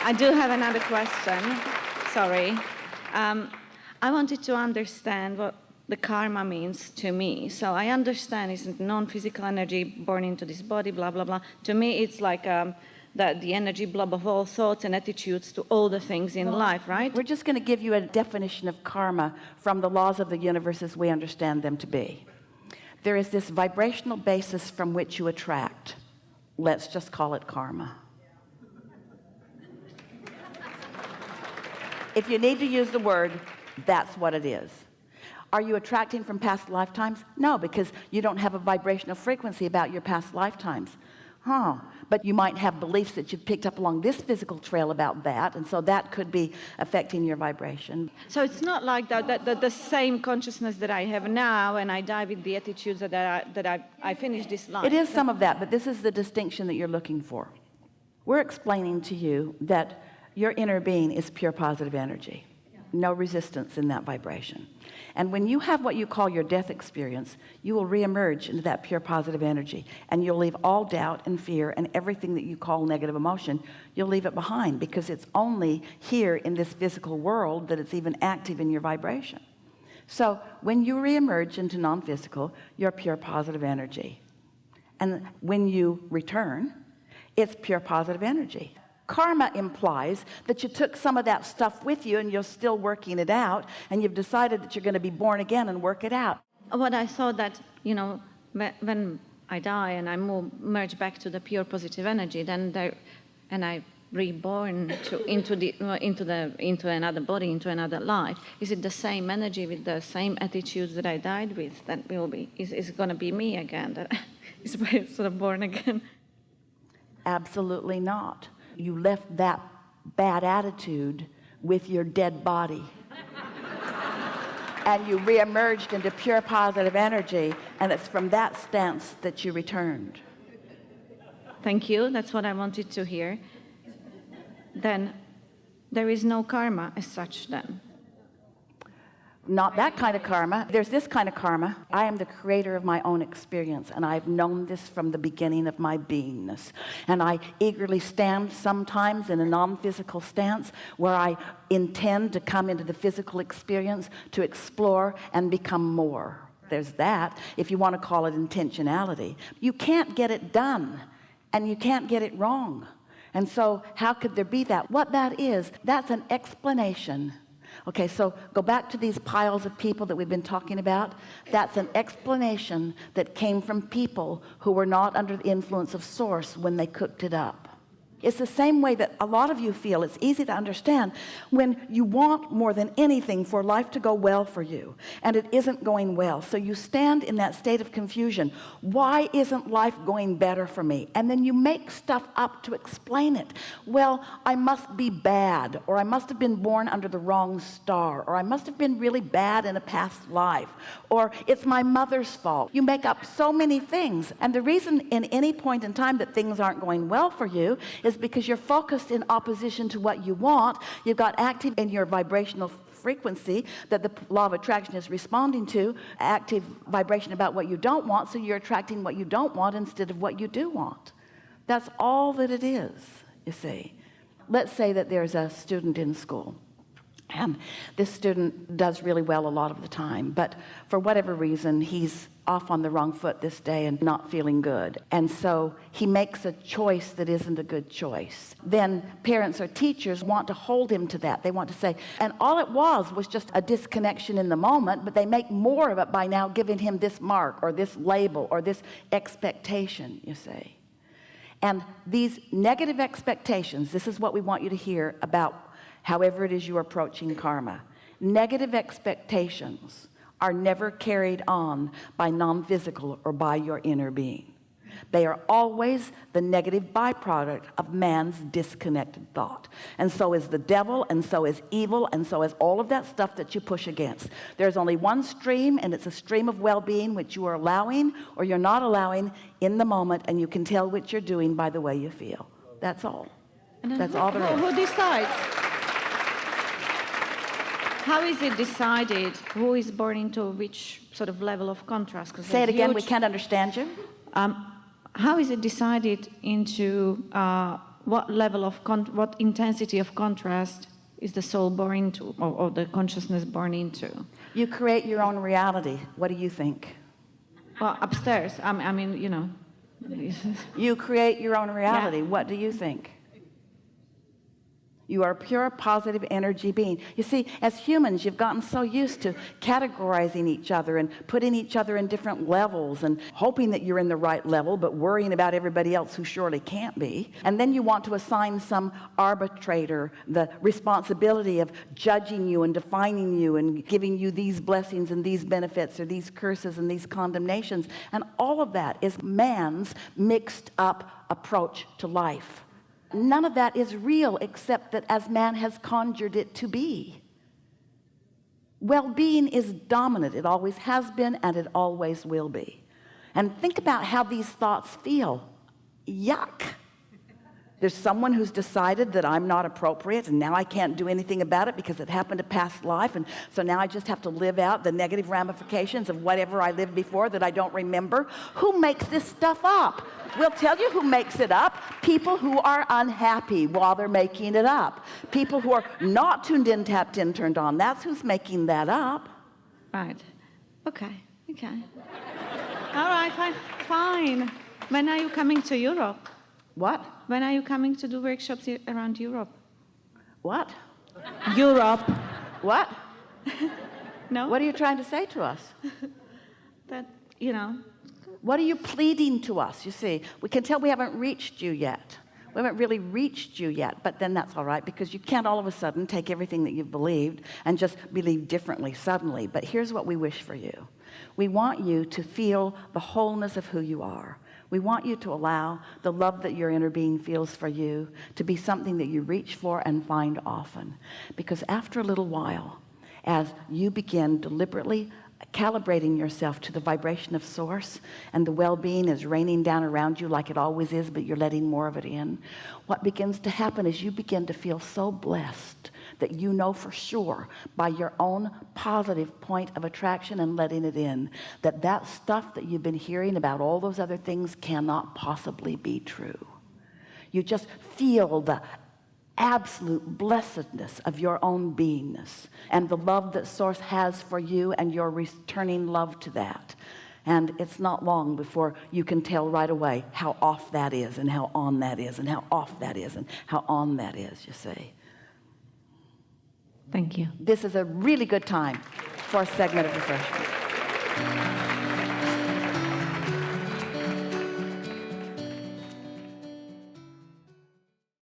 I do have another question. Sorry. I wanted to understand what the karma means to me. So I understand it's non-physical energy born into this body, blah, blah, blah. To me, it's like the energy blob of all thoughts and attitudes to all the things in life, right? We're just going to give you a definition of karma from the laws of the universe as we understand them to be. There is this vibrational basis from which you attract. Let's just call it karma. If you need to use the word, that's what it is. Are you attracting from past lifetimes? No, because you don't have a vibrational frequency about your past lifetimes. But you might have beliefs that you've picked up along this physical trail about that, and so that could be affecting your vibration. So it's not like the same consciousness that I have now, and I die with the attitudes that I finish this life. It is some of that, but this is the distinction that you're looking for. We're explaining to you that your inner being is pure positive energy. No resistance in that vibration. And when you have what you call your death experience, you will reemerge into that pure positive energy, and you'll leave all doubt and fear and everything that you call negative emotion. You'll leave it behind, because it's only here in this physical world that it's even active in your vibration. So when you reemerge into non-physical, you're pure positive energy, and when you return, it's pure positive energy. Karma implies that you took some of that stuff with you and you're still working it out, and you've decided that you're going to be born again and work it out. What I thought that, when I die and I merge back to the pure positive energy, and I reborn into another body, into another life, is it the same energy with the same attitudes that I died with that will be? Is it going to be me again? That is sort of born again? Absolutely not. You left that bad attitude with your dead body. And you reemerged into pure positive energy, and it's from that stance that you returned. Thank you. That's what I wanted to hear. Then there is no karma as such then. Not that kind of karma. There's this kind of karma. I am the creator of my own experience, and I've known this from the beginning of my beingness. And I eagerly stand sometimes in a non-physical stance where I intend to come into the physical experience to explore and become more. There's that, if you want to call it intentionality. You can't get it done, and you can't get it wrong. And so how could there be that? What that is, that's an explanation. Okay, so go back to these piles of people that we've been talking about. That's an explanation that came from people who were not under the influence of source when they cooked it up. It's the same way that a lot of you feel. It's easy to understand when you want more than anything for life to go well for you, and it isn't going well. So you stand in that state of confusion. Why isn't life going better for me? And then you make stuff up to explain it. Well, I must be bad, or I must have been born under the wrong star, or I must have been really bad in a past life, or it's my mother's fault. You make up so many things, and the reason in any point in time that things aren't going well for you is because you're focused in opposition to what you want. You've got active in your vibrational frequency that the law of attraction is responding to, active vibration about what you don't want, so you're attracting what you don't want instead of what you do want. That's all that it is, you see. Let's say that there's a student in school, and this student does really well a lot of the time, but for whatever reason he's off on the wrong foot this day and not feeling good, and so he makes a choice that isn't a good choice. Then parents or teachers want to hold him to that. They want to say, and all it was just a disconnection in the moment, but they make more of it by now giving him this mark or this label or this expectation, you see. And these negative expectations, this is what we want you to hear about however it is you're approaching karma. Negative expectations are never carried on by non-physical or by your inner being. They are always the negative byproduct of man's disconnected thought. And so is the devil, and so is evil, and so is all of that stuff that you push against. There's only one stream, and it's a stream of well-being which you are allowing or you're not allowing in the moment, and you can tell what you're doing by the way you feel. That's all. That's all there is. Who decides? How is it decided who is born into which sort of level of contrast? Say it again, we can't understand you. How is it decided into what level of, what intensity of contrast is the soul born into, or the consciousness born into? You create your own reality. What do you think? Well, upstairs, I mean, you know. You create your own reality. Yeah. What do you think? You are a pure positive energy being. You see, as humans, you've gotten so used to categorizing each other and putting each other in different levels and hoping that you're in the right level, but worrying about everybody else who surely can't be. And then you want to assign some arbitrator the responsibility of judging you and defining you and giving you these blessings and these benefits or these curses and these condemnations. And all of that is man's mixed up approach to life. None of that is real except that as man has conjured it to be. Well-being is dominant. It always has been and it always will be. And think about how these thoughts feel. Yuck. There's someone who's decided that I'm not appropriate and now I can't do anything about it because it happened to past life, and so now I just have to live out the negative ramifications of whatever I lived before that I don't remember. Who makes this stuff up? We'll tell you who makes it up. People who are unhappy while they're making it up. People who are not tuned in, tapped in, turned on. That's who's making that up. Right. Okay. All right, fine. When are you coming to Europe? What? When are you coming to do workshops around Europe? What? Europe. What? No? What are you trying to say to us? That, you know. What are you pleading to us? You see, we can tell we haven't reached you yet. We haven't really reached you yet, but then that's all right, because you can't all of a sudden take everything that you've believed and just believe differently suddenly. But here's what we wish for you. We want you to feel the wholeness of who you are. We want you to allow the love that your inner being feels for you to be something that you reach for and find often. Because after a little while, as you begin deliberately calibrating yourself to the vibration of source, and the well-being is raining down around you like it always is, but you're letting more of it in, what begins to happen is you begin to feel so blessed that you know for sure by your own positive point of attraction and letting it in, that that stuff that you've been hearing about all those other things cannot possibly be true. You just feel the absolute blessedness of your own beingness and the love that source has for you, and you're returning love to that. And it's not long before you can tell right away how off that is and how on that is and how off that is and how on that is, you see. Thank you. This is a really good time for a segment of refreshment.